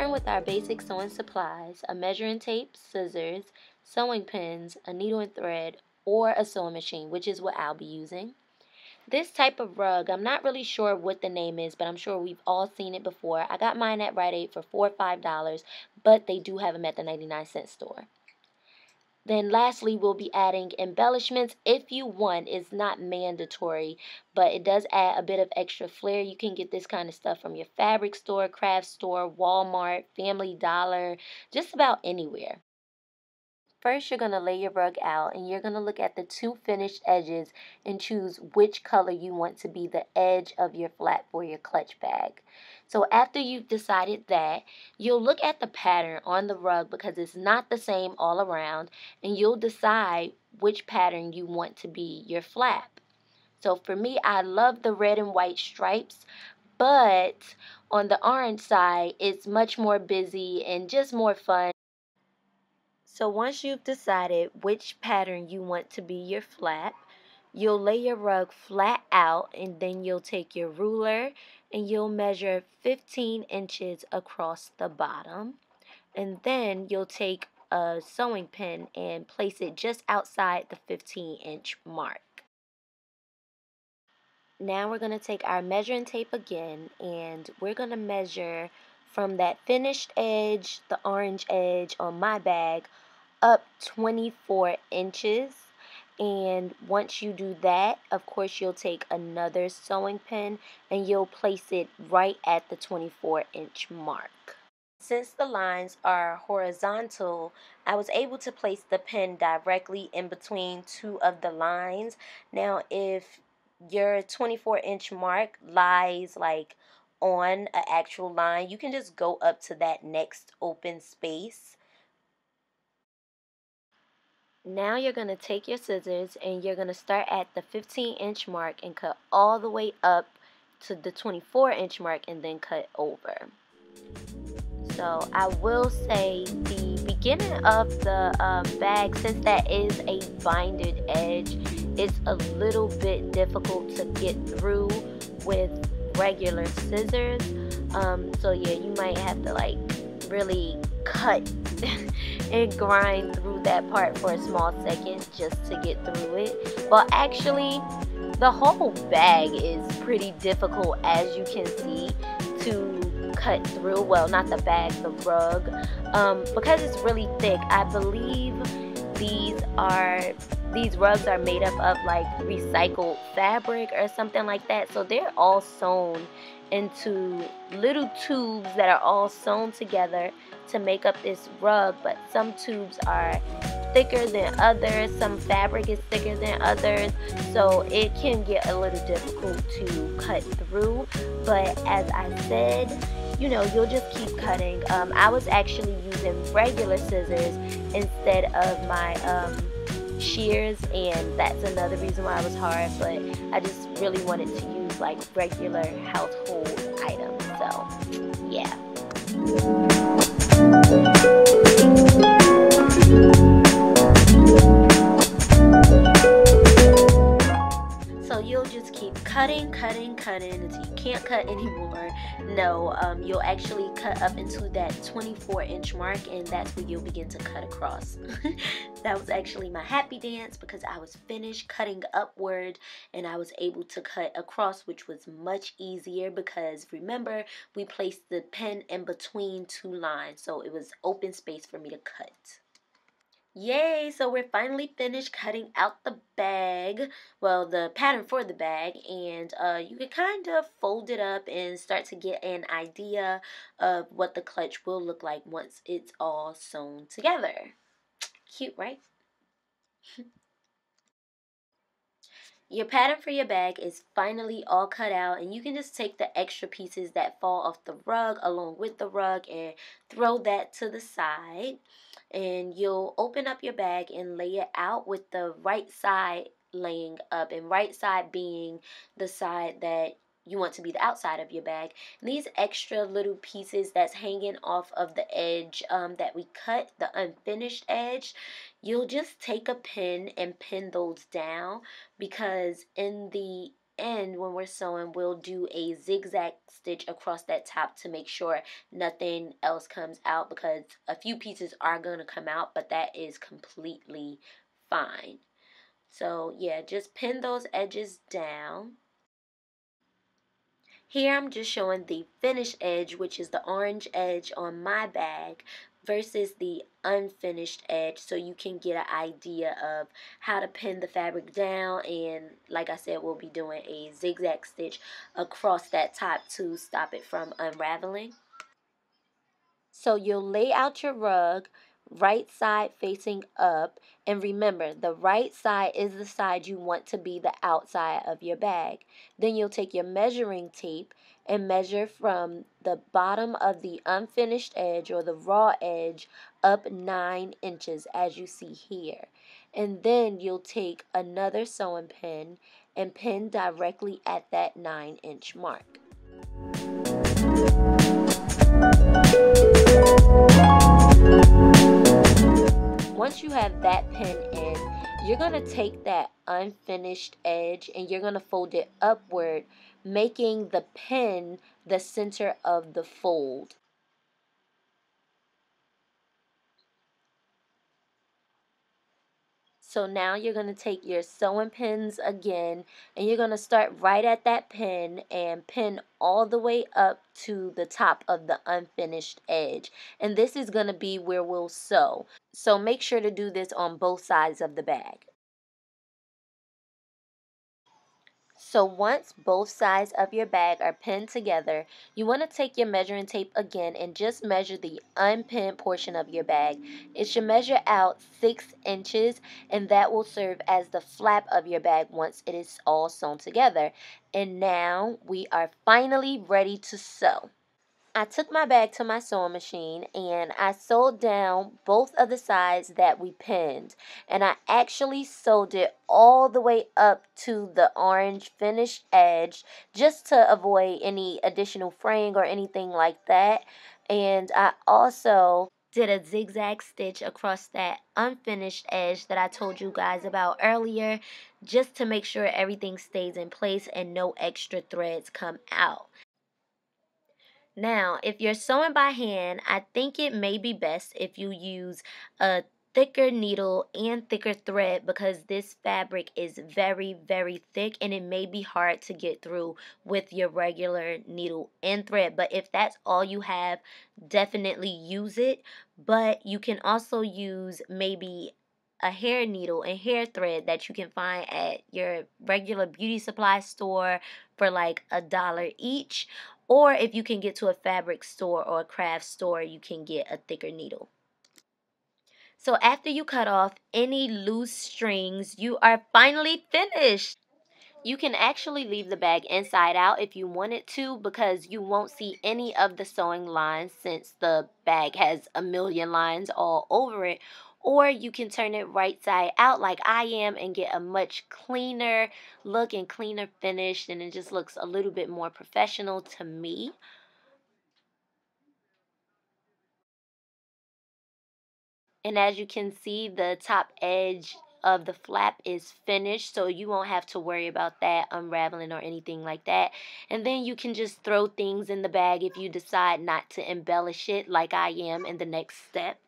starting with our basic sewing supplies, a measuring tape, scissors, sewing pins, a needle and thread, or a sewing machine, which is what I'll be using. This type of rug, I'm not really sure what the name is, but I'm sure we've all seen it before. I got mine at Rite Aid for $4 or $5, but they do have them at the 99-cent store. Then lastly, we'll be adding embellishments if you want. It's not mandatory, but it does add a bit of extra flair. You can get this kind of stuff from your fabric store, craft store, Walmart, Family Dollar, just about anywhere. First, you're going to lay your rug out and you're going to look at the two finished edges and choose which color you want to be the edge of your flap for your clutch bag. So after you've decided that, you'll look at the pattern on the rug because it's not the same all around, and you'll decide which pattern you want to be your flap. So for me, I love the red and white stripes, but on the orange side, it's much more busy and just more fun. So once you've decided which pattern you want to be your flap, you'll lay your rug flat out and then you'll take your ruler and you'll measure 15 inches across the bottom. And then you'll take a sewing pin and place it just outside the 15-inch mark. Now we're going to take our measuring tape again and we're going to measure from that finished edge, the orange edge on my bag, up 24 inches. And once you do that, of course, you'll take another sewing pin and you'll place it right at the 24-inch mark. Since the lines are horizontal, I was able to place the pin directly in between two of the lines. Now, if your 24-inch mark lies like on an actual line, you can just go up to that next open space. Now you're going to take your scissors and you're going to start at the 15-inch mark and cut all the way up to the 24-inch mark and then cut over. So I will say the beginning of the bag, since that is a binded edge, it's a little bit difficult to get through with regular scissors. So yeah, you might have to like really cut and grind through that part for a small second just to get through it. Well, actually, the whole bag is pretty difficult, as you can see, to cut through. Well, not the bag, the rug, because it's really thick. I believe these rugs are made up of like recycled fabric or something like that, so they're all sewn into little tubes that are all sewn together to make up this rug. But some tubes are thicker than others, some fabric is thicker than others, so it can get a little difficult to cut through. But as I said, you know, you'll just keep cutting. I was actually using regular scissors instead of my shears, and that's another reason why it was hard, but I just really wanted to use like regular household items. So yeah. So you'll just keep cutting until you can't cut anymore. No, you'll actually cut up into that 24-inch mark, and that's where you'll begin to cut across. That was actually my happy dance because I was finished cutting upward and I was able to cut across, which was much easier because remember, we placed the pen in between two lines, so it was open space for me to cut. Yay, so we're finally finished cutting out the bag, well, the pattern for the bag, and you can kind of fold it up and start to get an idea of what the clutch will look like once it's all sewn together. Cute, right? Your pattern for your bag is finally all cut out, and you can just take the extra pieces that fall off the rug along with the rug and throw that to the side. And you'll open up your bag and lay it out with the right side laying up, and right side being the side that you want to be the outside of your bag. And these extra little pieces that's hanging off of the edge that we cut, the unfinished edge, you'll just take a pin and pin those down, because in the end, when we're sewing, we'll do a zigzag stitch across that top to make sure nothing else comes out, because a few pieces are going to come out, but that is completely fine. So yeah, just pin those edges down. Here I'm just showing the finished edge, which is the orange edge on my bag, versus the unfinished edge, so you can get an idea of how to pin the fabric down. And like I said, we'll be doing a zigzag stitch across that top to stop it from unraveling. So you'll lay out your rug right side facing up, and remember, the right side is the side you want to be the outside of your bag. Then you'll take your measuring tape and measure from the bottom of the unfinished edge or the raw edge up 9 inches, as you see here. And then you'll take another sewing pin and pin directly at that 9-inch mark. Once you have that pin in, you're going to take that unfinished edge and you're going to fold it upward, making the pin the center of the fold. So now you're going to take your sewing pins again, and you're going to start right at that pin and pin all the way up to the top of the unfinished edge. And this is going to be where we'll sew. So make sure to do this on both sides of the bag. So once both sides of your bag are pinned together, you want to take your measuring tape again and just measure the unpinned portion of your bag. It should measure out 6 inches, and that will serve as the flap of your bag once it is all sewn together. And now we are finally ready to sew. I took my bag to my sewing machine and I sewed down both of the sides that we pinned. And I actually sewed it all the way up to the orange finished edge, just to avoid any additional fraying or anything like that. And I also did a zigzag stitch across that unfinished edge that I told you guys about earlier, just to make sure everything stays in place and no extra threads come out. Now, if you're sewing by hand, I think it may be best if you use a thicker needle and thicker thread, because this fabric is very, very thick and it may be hard to get through with your regular needle and thread. But if that's all you have, definitely use it. But you can also use maybe a hair needle and hair thread that you can find at your regular beauty supply store for like $1 each. Or if you can get to a fabric store or a craft store, you can get a thicker needle. So after you cut off any loose strings, you are finally finished. You can actually leave the bag inside out if you wanted to, because you won't see any of the sewing lines since the bag has a million lines all over it. Or you can turn it right side out like I am and get a much cleaner look and cleaner finish, and it just looks a little bit more professional to me. And as you can see, the top edge of the flap is finished, so you won't have to worry about that unraveling or anything like that. And then you can just throw things in the bag if you decide not to embellish it like I am in the next step.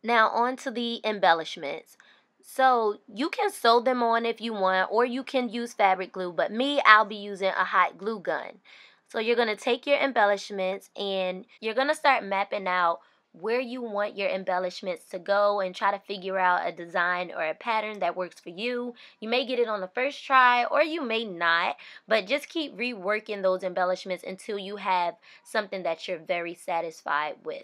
Now on to the embellishments. So you can sew them on if you want, or you can use fabric glue, but me, I'll be using a hot glue gun. So you're going to take your embellishments and you're going to start mapping out where you want your embellishments to go and try to figure out a design or a pattern that works for you. You may get it on the first try or you may not, but just keep reworking those embellishments until you have something that you're very satisfied with.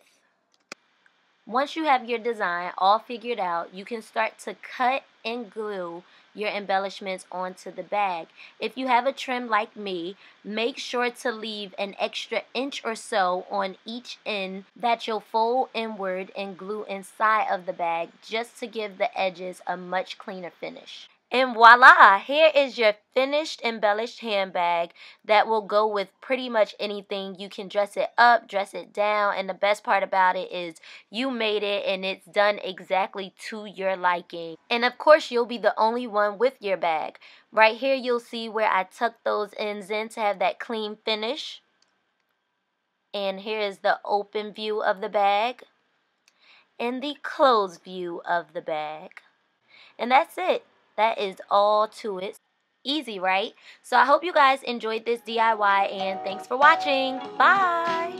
Once you have your design all figured out, you can start to cut and glue your embellishments onto the bag. If you have a trim like me, make sure to leave an extra inch or so on each end that you'll fold inward and glue inside of the bag, just to give the edges a much cleaner finish. And voila, here is your finished embellished handbag that will go with pretty much anything. You can dress it up, dress it down, and the best part about it is you made it and it's done exactly to your liking. And of course, you'll be the only one with your bag. Right here, you'll see where I tucked those ends in to have that clean finish. And here is the open view of the bag and the closed view of the bag. And that's it. That is all to it. Easy, right? So I hope you guys enjoyed this DIY and thanks for watching. Bye!